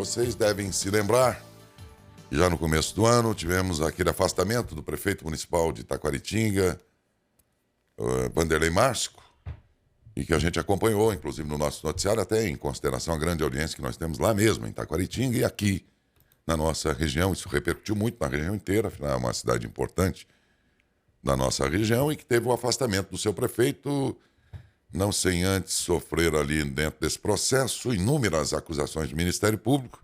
vocês devem se lembrar que já no começo do ano tivemos aquele afastamento do prefeito municipal de Taquaritinga, Vanderlei Márcio, e que a gente acompanhou, inclusive no nosso noticiário, até em consideração à grande audiência que nós temos lá mesmo, em Taquaritinga e aqui na nossa região. Isso repercutiu muito na região inteira, afinal é uma cidade importante da nossa região, e que teve o afastamento do seu prefeito, não sem antes sofrer ali dentro desse processo inúmeras acusações do Ministério Público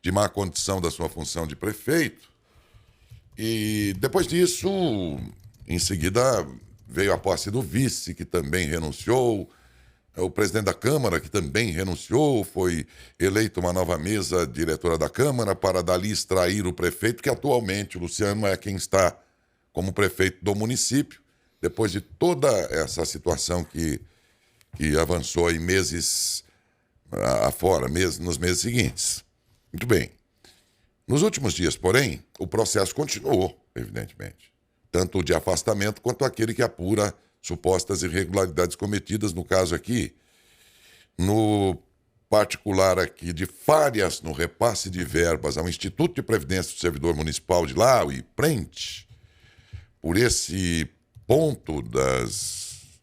de má condição da sua função de prefeito. E depois disso, em seguida, veio a posse do vice, que também renunciou, o presidente da Câmara, que também renunciou, foi eleito uma nova mesa diretora da Câmara para dali extrair o prefeito, que atualmente o Luciano é quem está como prefeito do município, depois de toda essa situação que avançou aí meses afora, nos meses seguintes. Muito bem. Nos últimos dias, porém, o processo continuou, evidentemente. Tanto o de afastamento quanto aquele que apura supostas irregularidades cometidas, no caso aqui, no particular aqui, de falhas no repasse de verbas ao Instituto de Previdência do Servidor Municipal de lá, o IPRENT, por esse ponto das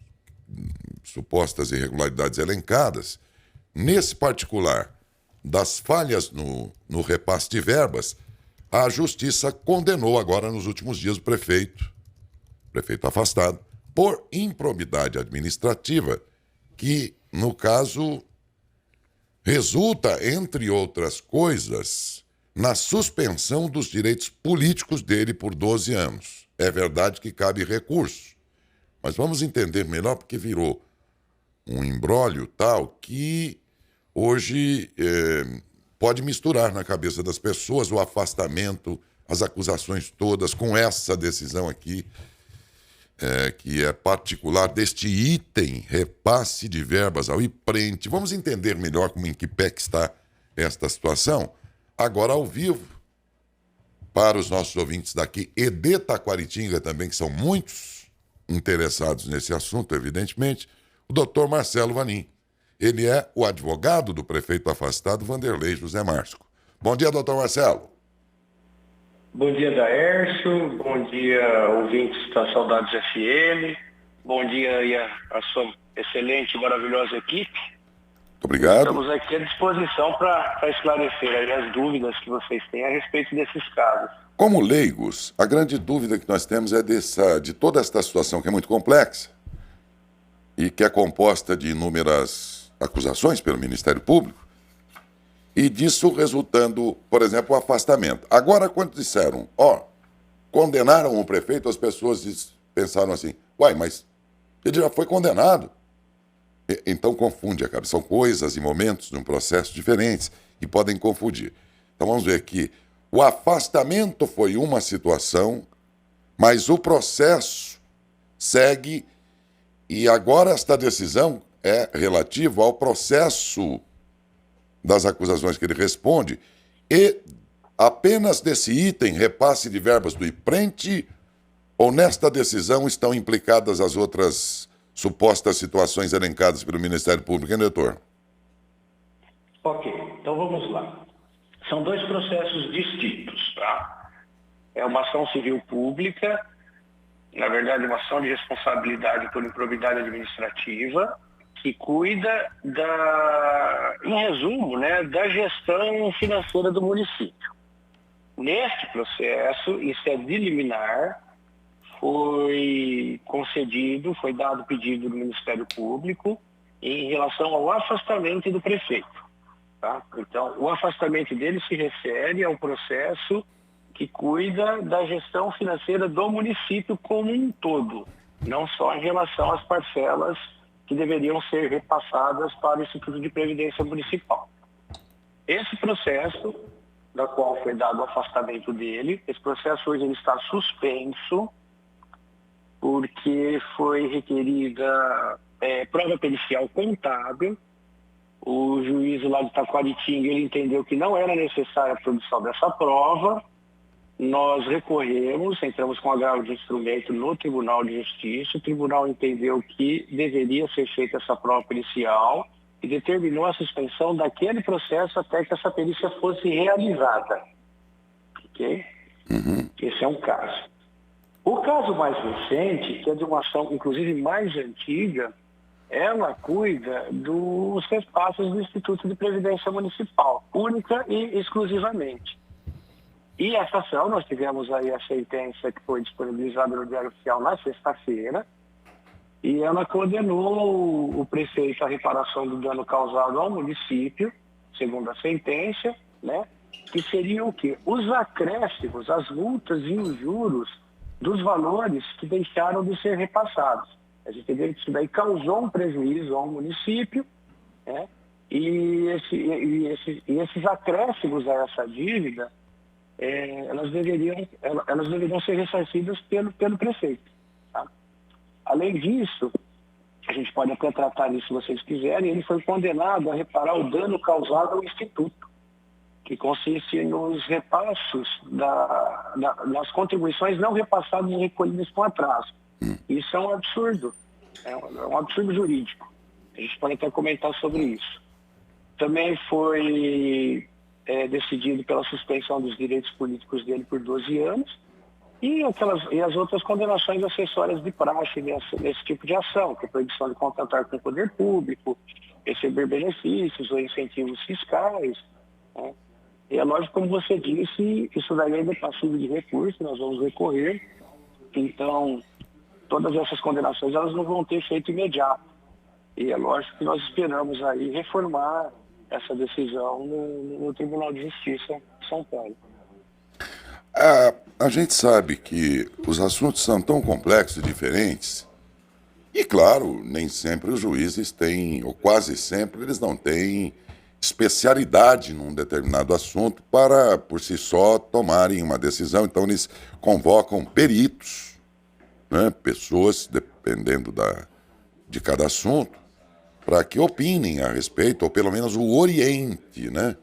supostas irregularidades elencadas, nesse particular das falhas no repasse de verbas, a Justiça condenou agora nos últimos dias o prefeito afastado, por improbidade administrativa, que, no caso, resulta, entre outras coisas, na suspensão dos direitos políticos dele por 12 anos. É verdade que cabe recurso, mas vamos entender melhor, porque virou um imbróglio tal que hoje pode misturar na cabeça das pessoas o afastamento, as acusações todas, com essa decisão aqui, que é particular deste item, repasse de verbas ao IPRENT. Vamos entender melhor em que pé que está esta situação, agora ao vivo, para os nossos ouvintes daqui e de Taquaritinga também, que são muitos interessados nesse assunto, evidentemente, o doutor Marcelo Vanin. Ele é o advogado do prefeito afastado, Vanderlei José Márcio. Bom dia, doutor Marcelo. Bom dia, Daércio. Bom dia, ouvintes da Saudades FM. Bom dia aí a sua excelente e maravilhosa equipe. Muito obrigado. Estamos aqui à disposição para esclarecer aí as dúvidas que vocês têm a respeito desses casos. Como leigos, a grande dúvida que nós temos é de toda esta situação que é muito complexa e que é composta de inúmeras acusações pelo Ministério Público, e disso resultando, por exemplo, o afastamento. Agora, quando disseram, condenaram o prefeito, as pessoas pensaram assim, mas ele já foi condenado. Então confunde a cabeça. São coisas e momentos de um processo diferentes e podem confundir. Então vamos ver aqui. O afastamento foi uma situação, mas o processo segue, e agora esta decisão é relativa ao processo das acusações que ele responde, e apenas desse item, repasse de verbas do IPRENT, ou nesta decisão estão implicadas as outras supostas situações elencadas pelo Ministério Público, hein, doutor? Ok, então vamos lá. São dois processos distintos, tá? É uma ação civil pública, na verdade uma ação de responsabilidade por improbidade administrativa, que cuida em resumo, da gestão financeira do município. Neste processo, isso é de liminar, foi dado pedido do Ministério Público em relação ao afastamento do prefeito. Tá? Então, o afastamento dele se refere ao processo que cuida da gestão financeira do município como um todo, não só em relação às parcelas que deveriam ser repassadas para o Instituto de Previdência Municipal. Esse processo, da qual foi dado o afastamento dele, esse processo hoje ele está suspenso, porque foi requerida prova pericial contábil. O juízo lá de Taquaritinga, ele entendeu que não era necessária a produção dessa prova. Nós recorremos, entramos com agravo de instrumento no Tribunal de Justiça. O tribunal entendeu que deveria ser feita essa prova pericial e determinou a suspensão daquele processo até que essa perícia fosse realizada. Ok? Esse é um caso. O caso mais recente, que é de uma ação, inclusive mais antiga, ela cuida dos repasses do Instituto de Previdência Municipal, única e exclusivamente. E essa ação, nós tivemos aí a sentença que foi disponibilizada no Diário Oficial na sexta-feira, e ela condenou o prefeito à reparação do dano causado ao município, segundo a sentença, né? Que seriam o quê? Os acréscimos, as multas e os juros dos valores que deixaram de ser repassados. A gente entendeu que isso daí causou um prejuízo ao município, né? E esses acréscimos a essa dívida, elas deveriam ser ressarcidas pelo prefeito. Tá? Além disso, a gente pode até tratar disso se vocês quiserem, ele foi condenado a reparar o dano causado ao Instituto, que consiste nos repassos das contribuições não repassadas e recolhidas com atraso. Isso é um absurdo, é um absurdo jurídico. A gente pode até comentar sobre isso. Também foi decidido pela suspensão dos direitos políticos dele por 12 anos e as outras condenações acessórias de praxe nesse tipo de ação, que é a proibição de contratar com o poder público, receber benefícios ou incentivos fiscais, né? E é lógico, como você disse, isso daí ainda é passivo de recurso, nós vamos recorrer. Então, todas essas condenações elas não vão ter efeito imediato. E é lógico que nós esperamos aí reformar essa decisão no Tribunal de Justiça de São Paulo. A gente sabe que os assuntos são tão complexos e diferentes, e claro, nem sempre os juízes têm, ou quase sempre, eles não têm especialidade num determinado assunto para, por si só, tomarem uma decisão. Então, eles convocam peritos, né, pessoas, dependendo de cada assunto, para que opinem a respeito, ou pelo menos o oriente, né,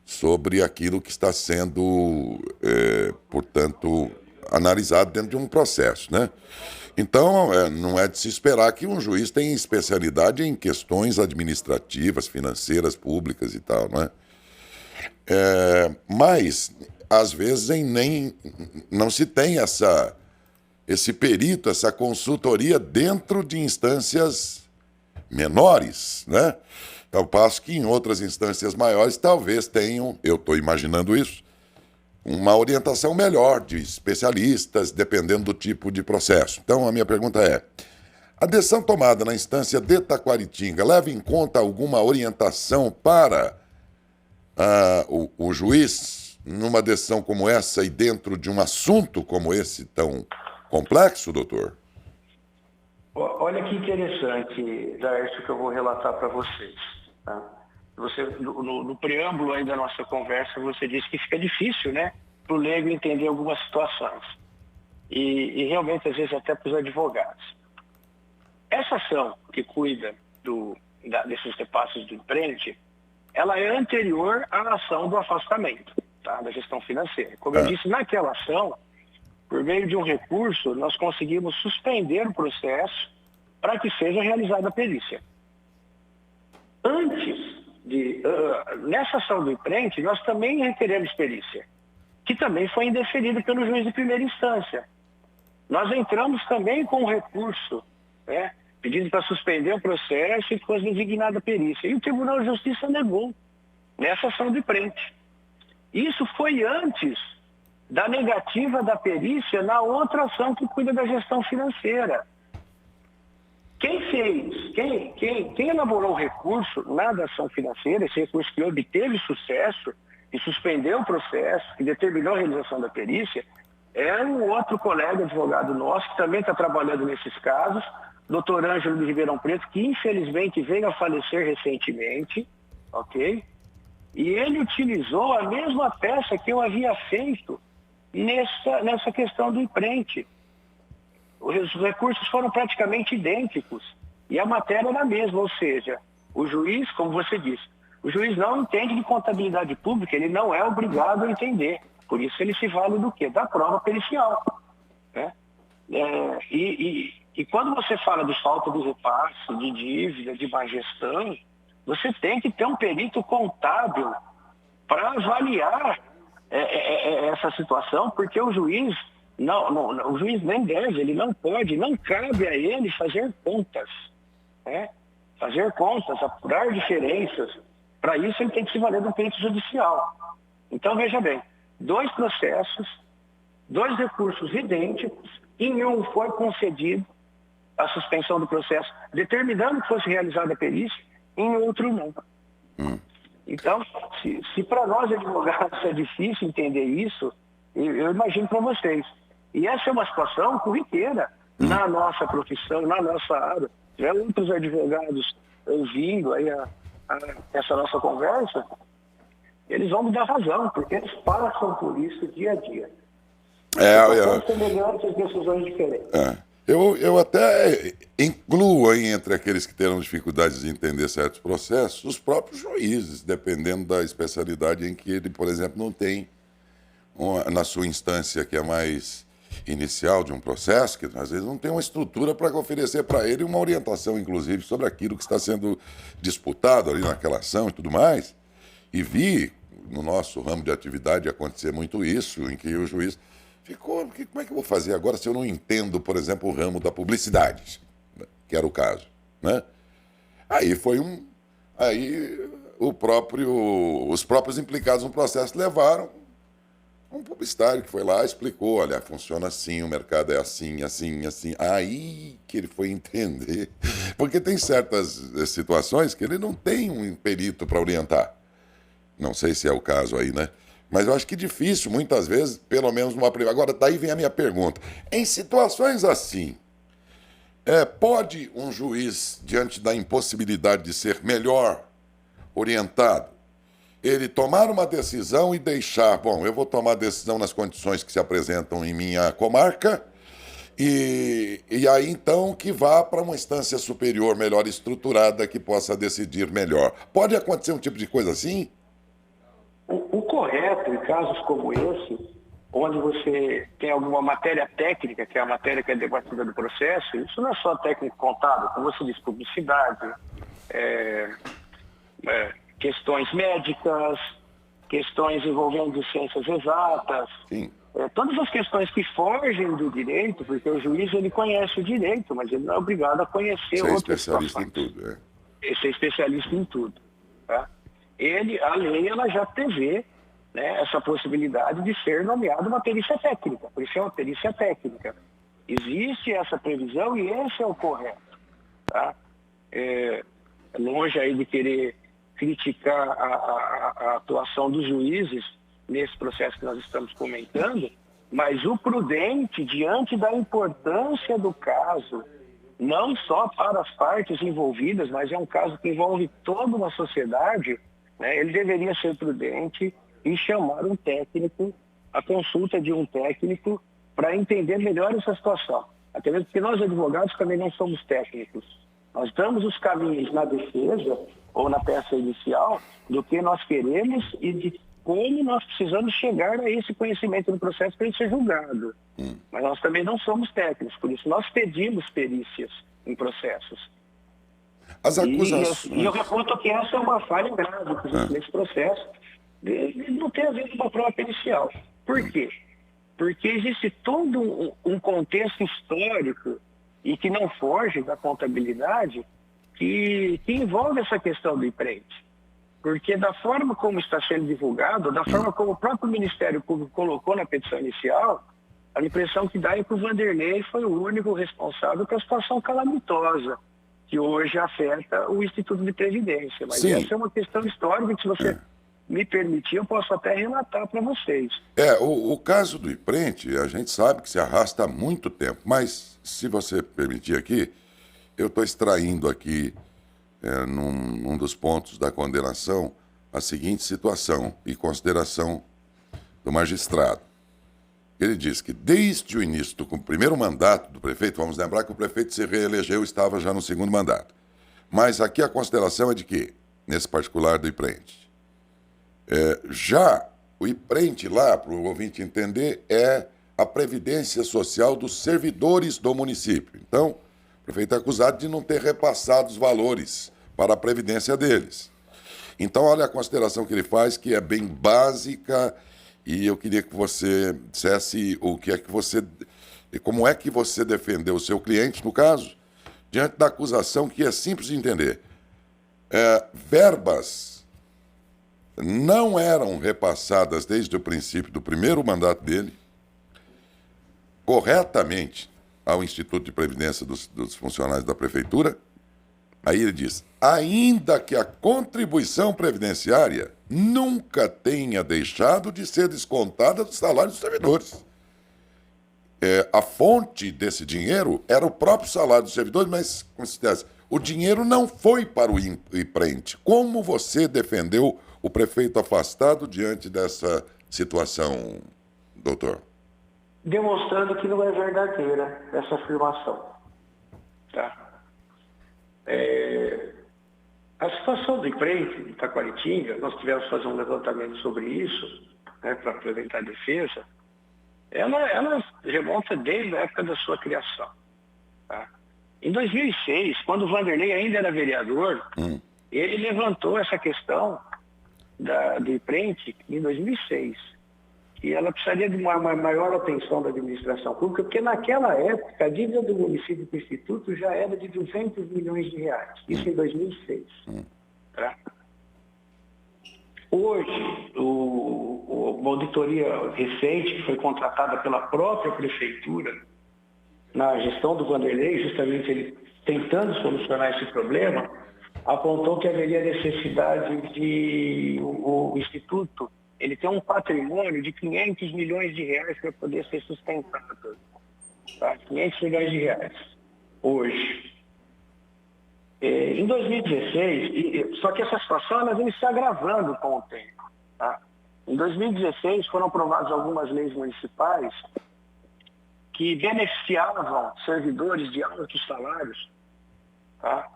sobre aquilo que está sendo, portanto, analisado dentro de um processo, né? Então, não é de se esperar que um juiz tenha especialidade em questões administrativas, financeiras, públicas e tal, não é? Mas, às vezes, não se tem esse perito, essa consultoria dentro de instâncias menores, né? Ao passo que em outras instâncias maiores talvez tenham, eu estou imaginando isso, uma orientação melhor de especialistas, dependendo do tipo de processo. Então, a minha pergunta é, a decisão tomada na instância de Taquaritinga leva em conta alguma orientação para o juiz numa decisão como essa e dentro de um assunto como esse tão complexo, doutor? Olha que interessante, Jair, que eu vou relatar para vocês. Tá? No preâmbulo aí da nossa conversa, você disse que fica difícil, né, para o leigo entender algumas situações. E realmente, às vezes, até para os advogados. Essa ação que cuida desses repasses do empreende, ela é anterior à ação do afastamento, tá, da gestão financeira. Como eu disse, naquela ação, por meio de um recurso, nós conseguimos suspender o processo para que seja realizada a perícia. Nessa ação do empreende, nós também requeremos perícia, que também foi indeferida pelo juiz de primeira instância. Nós entramos também com um recurso, né, pedindo para suspender o processo e fosse designada a perícia. E o Tribunal de Justiça negou nessa ação do empreende. Isso foi antes da negativa da perícia na outra ação que cuida da gestão financeira. Quem elaborou o recurso na ação financeira, esse recurso que obteve sucesso e suspendeu o processo, que determinou a realização da perícia, é um outro colega advogado nosso que também está trabalhando nesses casos, doutor Ângelo de Ribeirão Preto, que infelizmente veio a falecer recentemente, ok? E ele utilizou a mesma peça que eu havia feito nessa questão do empreende. Os recursos foram praticamente idênticos e a matéria era a mesma, ou seja, o juiz, como você disse, o juiz não entende de contabilidade pública, ele não é obrigado a entender. Por isso ele se vale do quê? Da prova pericial, né? E quando você fala de falta de repasse, de dívida, de má gestão, você tem que ter um perito contábil para avaliar essa situação, porque o juiz o juiz nem deve, ele não pode, não cabe a ele fazer contas, né? Fazer contas, apurar diferenças. Para isso ele tem que se valer do perito judicial. Então veja bem, 2 processos, 2 recursos idênticos, em um foi concedido a suspensão do processo, determinando que fosse realizada a perícia, em outro não. Então, se para nós advogados é difícil entender isso, eu imagino para vocês. E essa é uma situação corriqueira na nossa profissão, na nossa área. Já outros advogados ouvindo aí essa nossa conversa, eles vão me dar razão, porque eles passam por isso dia a dia. São semelhantes decisões diferentes. Eu até incluo aí entre aqueles que terão dificuldades de entender certos processos, os próprios juízes, dependendo da especialidade em que ele, por exemplo, não tem, na sua instância que é mais inicial de um processo, que às vezes não tem uma estrutura para oferecer para ele uma orientação, inclusive, sobre aquilo que está sendo disputado ali naquela ação e tudo mais. E vi no nosso ramo de atividade acontecer muito isso, em que o juiz ficou, como é que eu vou fazer agora se eu não entendo, por exemplo, o ramo da publicidade, que era o caso, né? Aí os próprios implicados no processo levaram um publicitário que foi lá e explicou, olha, funciona assim, o mercado é assim, assim, assim. Aí que ele foi entender. Porque tem certas situações que ele não tem um perito para orientar. Não sei se é o caso aí, né? Mas eu acho que difícil, muitas vezes, pelo menos numa primeira. Agora, daí vem a minha pergunta. Em situações assim, pode um juiz, diante da impossibilidade de ser melhor orientado, ele tomar uma decisão e deixar, bom, eu vou tomar a decisão nas condições que se apresentam em minha comarca, e aí então que vá para uma instância superior, melhor estruturada, que possa decidir melhor. Pode acontecer um tipo de coisa assim? O correto, em casos como esse, onde você tem alguma matéria técnica, que é a matéria que é debatida no processo, isso não é só técnico contábil, como você diz, publicidade, questões médicas, questões envolvendo ciências exatas, todas as questões que fogem do direito, porque o juiz ele conhece o direito, mas ele não é obrigado a conhecer outras situações. Ser especialista em tudo, Ser especialista em tudo, tá? A lei, ela já prevê, né, essa possibilidade de ser nomeado uma perícia técnica, por isso é uma perícia técnica. Existe essa previsão e esse é o correto, tá? Longe aí de querer criticar a atuação dos juízes nesse processo que nós estamos comentando, mas o prudente, diante da importância do caso, não só para as partes envolvidas, mas é um caso que envolve toda uma sociedade, né, ele deveria ser prudente e chamar um técnico, a consulta de um técnico, para entender melhor essa situação. Até mesmo porque nós, advogados, também não somos técnicos. Nós damos os caminhos na defesa ou na peça inicial do que nós queremos e de como nós precisamos chegar a esse conhecimento do processo para ele ser julgado. Mas nós também não somos técnicos, por isso nós pedimos perícias em processos. As acusações... E eu reputo que essa é uma falha grave, inclusive, nesse processo, de não ter havido uma prova pericial. Por quê? Porque existe todo um contexto histórico e que não foge da contabilidade que envolve essa questão do empreende. Porque da forma como está sendo divulgado, da forma como o próprio Ministério Público colocou na petição inicial, a impressão que dá é que o Vanderlei foi o único responsável pela situação calamitosa que hoje afeta o Instituto de Previdência. Mas essa é uma questão histórica que, se você me permitir, eu posso até relatar para vocês. O caso do Iprente, a gente sabe que se arrasta há muito tempo, mas, se você permitir aqui, eu estou extraindo aqui, num dos pontos da condenação, a seguinte situação e consideração do magistrado. Ele diz que desde o início do primeiro mandato do prefeito, vamos lembrar que o prefeito se reelegeu e estava já no segundo mandato, mas aqui a consideração é de que, nesse particular do Iprente, já o Iprente lá, para o ouvinte entender, é a previdência social dos servidores do município. Então, o prefeito é acusado de não ter repassado os valores para a previdência deles. Então, olha a consideração que ele faz, que é bem básica, e eu queria que você dissesse o que é que você, como é que você defendeu o seu cliente, no caso, diante da acusação que é simples de entender. Verbas não eram repassadas desde o princípio do primeiro mandato dele, corretamente, ao Instituto de Previdência dos funcionários da Prefeitura. Aí ele diz, ainda que a contribuição previdenciária nunca tenha deixado de ser descontada do salário dos servidores. A fonte desse dinheiro era o próprio salário dos servidores, mas, como se diz, o dinheiro não foi para o IPRENT. Como você defendeu o prefeito afastado diante dessa situação, doutor? Demonstrando que não é verdadeira essa afirmação. Tá? A situação do IPRENT de Taquaritinga, nós tivemos que fazer um levantamento sobre isso, né, para apresentar a defesa, ela remonta desde a época da sua criação. Tá? Em 2006, quando o Vanderlei ainda era vereador, ele levantou essa questão do IPRENT em 2006. E ela precisaria de uma maior atenção da administração pública, porque naquela época a dívida do município do Instituto já era de 200 milhões de reais. Isso em 2006. Tá? Hoje, uma auditoria recente, que foi contratada pela própria prefeitura, na gestão do Vanderlei, justamente ele tentando solucionar esse problema, apontou que haveria necessidade de o Instituto ele tem um patrimônio de 500 milhões de reais para poder ser sustentado. Tá? 500 milhões de reais, hoje. Em 2016, só que essa situação ela vem se agravando com o tempo. Tá? Em 2016 foram aprovadas algumas leis municipais que beneficiavam servidores de altos salários, tá?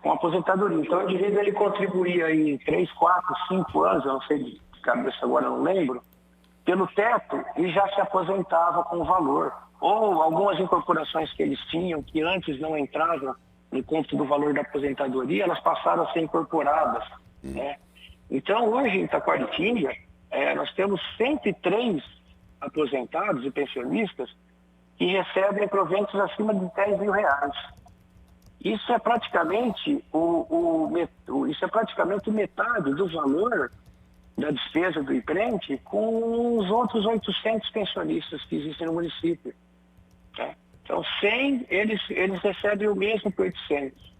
Com aposentadoria. Então, o indivíduo ele contribuía aí 3, 4, 5 anos, eu não sei de cabeça agora, não lembro, pelo teto e já se aposentava com o valor. Ou algumas incorporações que eles tinham, que antes não entravam no conto do valor da aposentadoria, elas passaram a ser incorporadas. Né? Então, hoje em Taquaritinga, nós temos 103 aposentados e pensionistas que recebem proventos acima de 10 mil reais. Isso é praticamente isso é praticamente metade do valor da despesa do IPRENT com os outros 800 pensionistas que existem no município. Tá? Então, 100, eles recebem o mesmo que 800.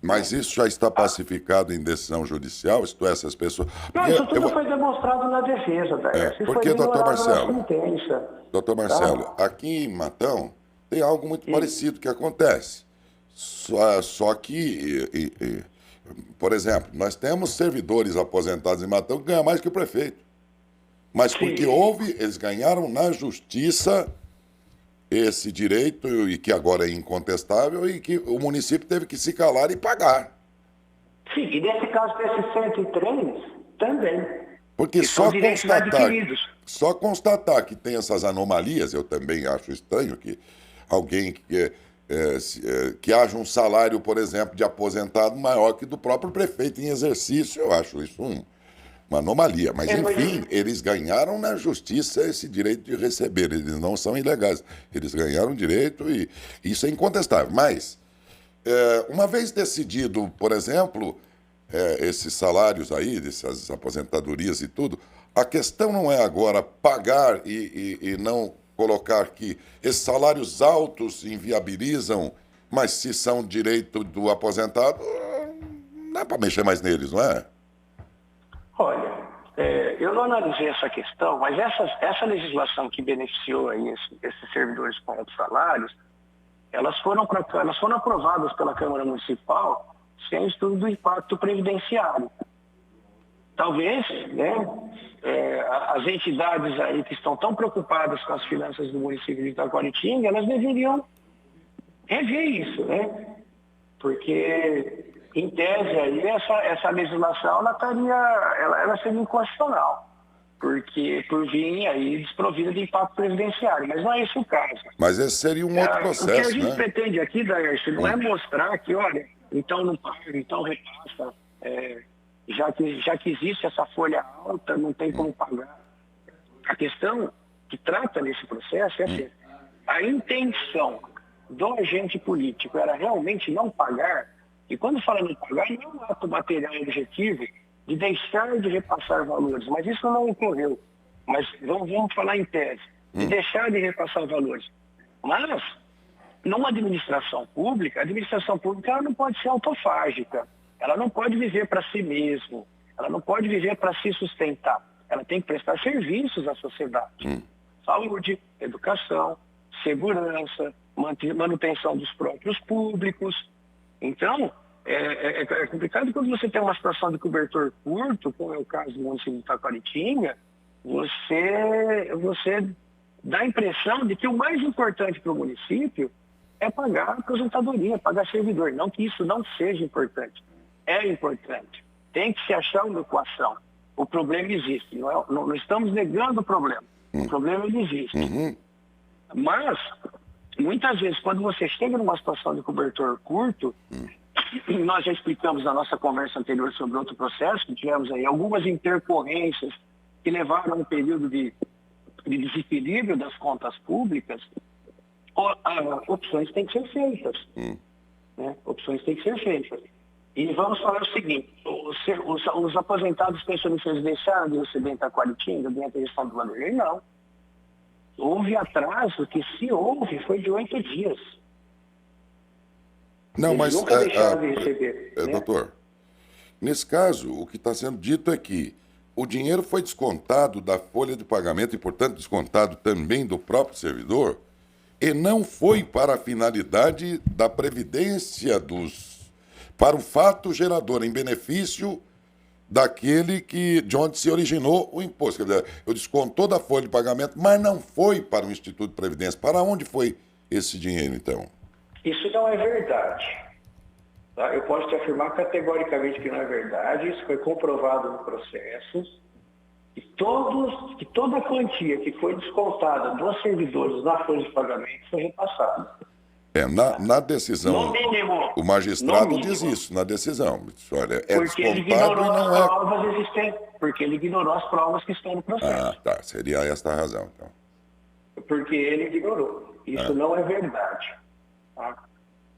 Mas isso já está pacificado em decisão judicial? Isto é, essas pessoas... Não, isso tudo foi demonstrado na defesa. Porque, doutor Marcelo, doutor Marcelo, aqui em Matão tem algo muito parecido que acontece. Só que, por exemplo, nós temos servidores aposentados em Matão que ganham mais que o prefeito. Mas porque eles ganharam na justiça esse direito, e que agora é incontestável, e que o município teve que se calar e pagar. Sim, e nesse caso desses 103, também. Porque só constatar que tem essas anomalias, eu também acho estranho que alguém que haja um salário, por exemplo, de aposentado maior que do próprio prefeito em exercício, eu acho isso uma anomalia. Mas, enfim, eles ganharam na justiça esse direito de receber. Eles não são ilegais. Eles ganharam direito e isso é incontestável. Mas, uma vez decidido, por exemplo, esses salários aí, dessas aposentadorias e tudo, a questão não é agora pagar e não colocar que esses salários altos inviabilizam, mas se são direito do aposentado, não é para mexer mais neles, não é? Olha, eu não analisei essa questão, mas essa legislação que beneficiou aí esses servidores com altos salários, elas foram aprovadas pela Câmara Municipal sem estudo do impacto previdenciário. Talvez, né, as entidades aí que estão tão preocupadas com as finanças do município de Taquaritinga, elas deveriam rever isso, né? Porque, em tese, aí, essa legislação ela seria inconstitucional, porque por vir aí desprovida de impacto previdenciário, mas não é esse o caso. Mas esse seria um outro processo, O que a gente pretende aqui, Daércio, não é mostrar que, olha, então não paga, então repassa. Já que existe essa folha alta, não tem como pagar. A questão que trata nesse processo é assim, a intenção do agente político era realmente não pagar, e quando fala não pagar, não é um ato material objetivo de deixar de repassar valores, mas isso não ocorreu. Mas vamos falar em tese, de deixar de repassar valores. Mas, numa administração pública, a administração pública ela não pode ser autofágica, ela não pode viver para si mesma, ela não pode viver para se sustentar, ela tem que prestar serviços à sociedade. Saúde, educação, segurança, manutenção dos próprios públicos. Então, é complicado quando você tem uma situação de cobertor curto, como é o caso do município de Taquaritinga, você dá a impressão de que o mais importante para o município é pagar a aposentadoria, pagar servidor. Não que isso não seja importante. É importante. Tem que se achar uma equação. O problema existe. Não estamos negando o problema. O problema ele existe. Mas, muitas vezes, quando você chega numa situação de cobertor curto, nós já explicamos na nossa conversa anterior sobre outro processo, que tivemos aí algumas intercorrências que levaram a um período de desequilíbrio das contas públicas, opções têm que ser feitas. Né? Opções têm que ser feitas. E vamos falar o seguinte, os aposentados pensionistas deixaram de receber em Taquaritinga durante a gestão do Vanderlei? Não. Houve atraso, que se houve, foi de 8 dias. Não, Eles mas, nunca deixaram de receber. Né? doutor, nesse caso, o que está sendo dito é que o dinheiro foi descontado da folha de pagamento e, portanto, descontado também do próprio servidor, e não foi para a finalidade da previdência para o fato gerador, em benefício daquele de onde se originou o imposto. Quer dizer, eu descontou da folha de pagamento, mas não foi para o Instituto de Previdência. Para onde foi esse dinheiro, então? Isso não é verdade. Tá? Eu posso te afirmar categoricamente que não é verdade. Isso foi comprovado no processo. Que toda a quantia que foi descontada dos servidores na folha de pagamento foi repassada. Na decisão, No mínimo, o magistrado diz isso na decisão. Olha, porque ele descontado ignorou e não as provas existentes. Porque ele ignorou as provas que estão no processo. Ah, tá. Seria esta a razão, então. Porque ele ignorou. Isso não é verdade. Tá?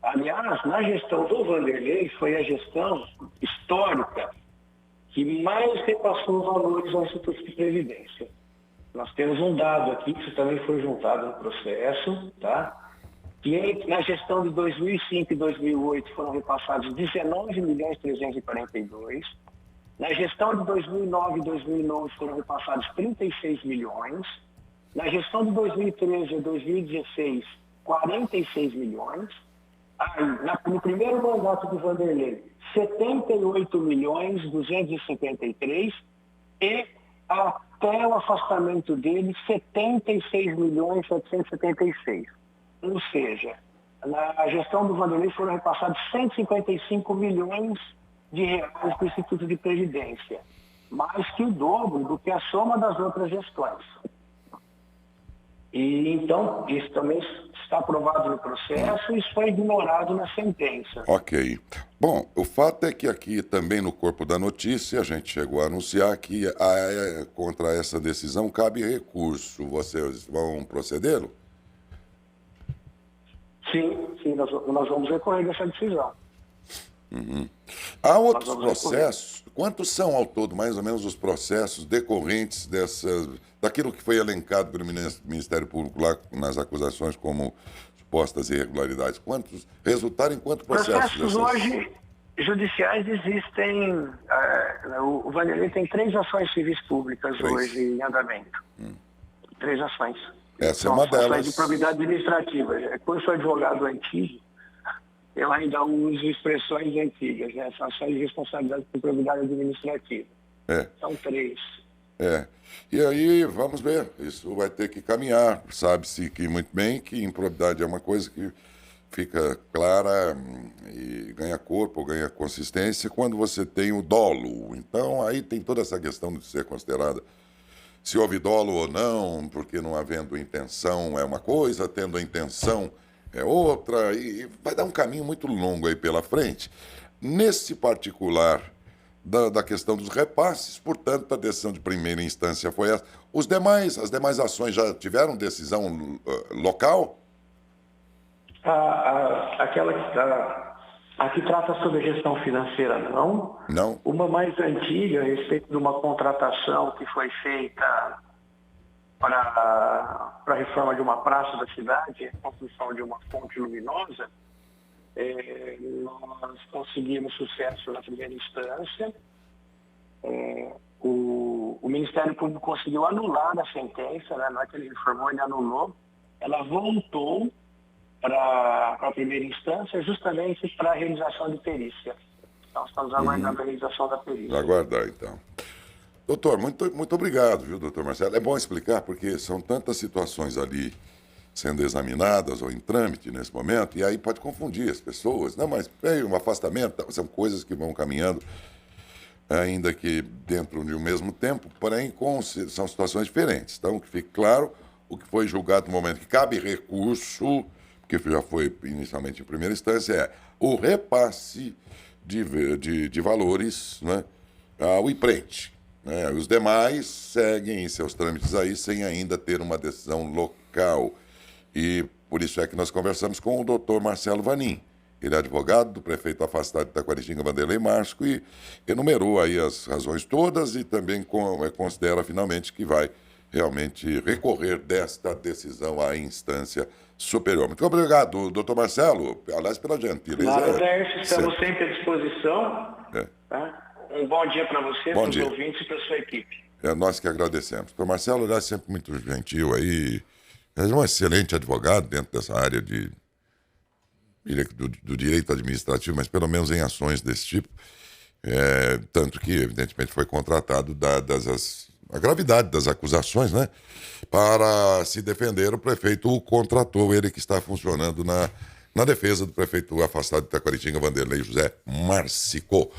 Aliás, na gestão do Vanderlei, foi a gestão histórica que mais repassou valores ao Instituto de Previdência. Nós temos um dado aqui, que também foi juntado no processo, tá? Que na gestão de 2005 e 2008 foram repassados 19.342. Na gestão de 2009 e 2009 foram repassados 36 milhões. Na gestão de 2013 a 2016, 46 milhões. No primeiro mandato do Vanderlei, 78.253 e até o afastamento dele, 76.776. Ou seja, na gestão do Vanderlei foram repassados 155 milhões de reais para o Instituto de Previdência, mais que o dobro do que a soma das outras gestões. E então, isso também está aprovado no processo e isso foi ignorado na sentença. Ok. Bom, o fato é que aqui também no corpo da notícia a gente chegou a anunciar que contra essa decisão cabe recurso. Vocês vão procedê-lo? Sim, nós vamos recorrer dessa decisão. Há outros processos? Quantos são ao todo, mais ou menos, os processos decorrentes daquilo que foi elencado pelo Ministério Público lá nas acusações como supostas irregularidades? Quantos resultaram em quantos processos? Hoje judiciais existem. O Vanderlei tem 3 ações civis públicas hoje em andamento. 3 ações. Essa é uma delas. Ações de probidade administrativa. Quando eu sou advogado antigo, eu ainda uso expressões antigas, né? São ações de responsabilidade por probidade administrativa. São 3. E aí, vamos ver, isso vai ter que caminhar. Sabe-se que muito bem que improbidade é uma coisa que fica clara e ganha corpo, ganha consistência quando você tem o dolo. Então, aí tem toda essa questão de ser considerada se houve dolo ou não, porque não havendo intenção é uma coisa, tendo a intenção é outra, e vai dar um caminho muito longo aí pela frente. Nesse particular da questão dos repasses, portanto, a decisão de primeira instância foi essa. As demais ações já tiveram decisão local? Aquela a que trata sobre a gestão financeira, não. Não? Uma mais antiga, a respeito de uma contratação que foi feita para a reforma de uma praça da cidade, a construção de uma fonte luminosa, nós conseguimos sucesso na primeira instância. O Ministério Público conseguiu anular a sentença, né? Não é que ele reformou, ele anulou. Ela voltou para a primeira instância justamente para a realização de perícia. Então, estamos aguardando a realização da perícia. Aguardar, então. Doutor, muito obrigado, viu, doutor Marcelo? É bom explicar porque são tantas situações ali sendo examinadas ou em trâmite nesse momento, e aí pode confundir as pessoas. Não, mas veio um afastamento, são coisas que vão caminhando, ainda que dentro de um mesmo tempo, porém são situações diferentes. Então, que fique claro, o que foi julgado no momento que cabe recurso, que já foi inicialmente em primeira instância, é o repasse de valores, né, ao IPRENTE. Né? Os demais seguem em seus trâmites aí sem ainda ter uma decisão local. E por isso é que nós conversamos com o doutor Marcelo Vanin. Ele é advogado do prefeito afastado de Taquaritinga, Vanderlei Márcio, e enumerou aí as razões todas e também considera finalmente que vai realmente recorrer desta decisão à instância superior. Muito obrigado, doutor Marcelo, aliás, pela gentileza. Nada, Décio, estamos sempre à disposição. Tá? Um bom dia para você, para os ouvintes e para a sua equipe. É nós que agradecemos. Doutor Marcelo, aliás, sempre muito gentil aí, é um excelente advogado dentro dessa área do direito administrativo, mas pelo menos em ações desse tipo, tanto que, evidentemente, foi contratado, dadas a gravidade das acusações, né? Para se defender, o prefeito o contratou, ele que está funcionando na defesa do prefeito afastado de Taquaritinga, Vanderlei José Marsico.